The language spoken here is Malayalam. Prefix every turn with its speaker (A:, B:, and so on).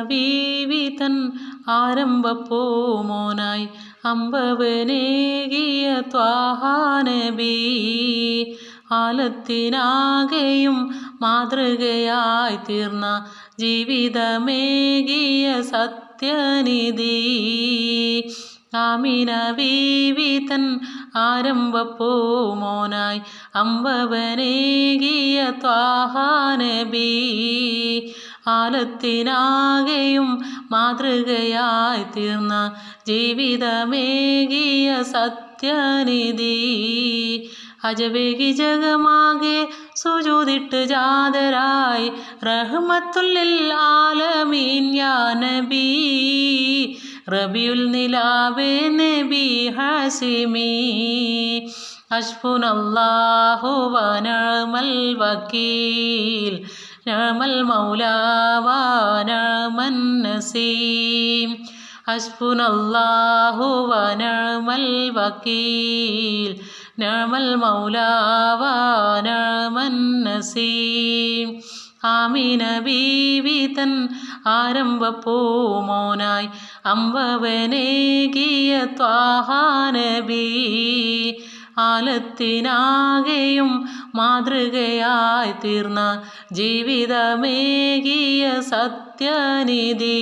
A: ബീവി തൻ ആരംഭപ്പൂമോനായി അമ്പവനേകിയ ത്വാഹാ നബി ആലത്തിനാകെയും മാതൃകയായി തീർന്ന ജീവിതമേകിയ സത്യനിധി ആമിന ബീവി തൻ ആരംഭപ്പൂമോനായി അമ്പവനേകിയ ത്വാഹാ നബി ആലത്തിനാകെയും മാതൃകയായി തീർന്ന ജീവിതമേകിയ സത്യനിധി അജബേകി ജഗമാകെ സുജൂദിട്ട് ജാതരായി റഹ്മത്തുല്ലിൽ ആലമീൻ യാ നബി റബിയുൽ നിലാവേ നബി ഹാസിമി ഹസ്ബുനല്ലാഹു വ നിഅമൽ വക്കീൽ നിഅമൽ മൗലാ വ നിഅമൻ നസീർ ഹസ്ബുനല്ലാഹു വ നിഅമൽ വക്കീൽ നിഅമൽ മൗലാ വ നിഅമൻ നസീർ ആമിന ബീവി തൻ ആരംഭപ്പൂമോനായി അമ്പവനേകിയ ത്വാഹാ നബി ആലത്തിനാകെയും മാതൃകയായി തീർന്ന ജീവിതമേകിയ സത്യനിധി.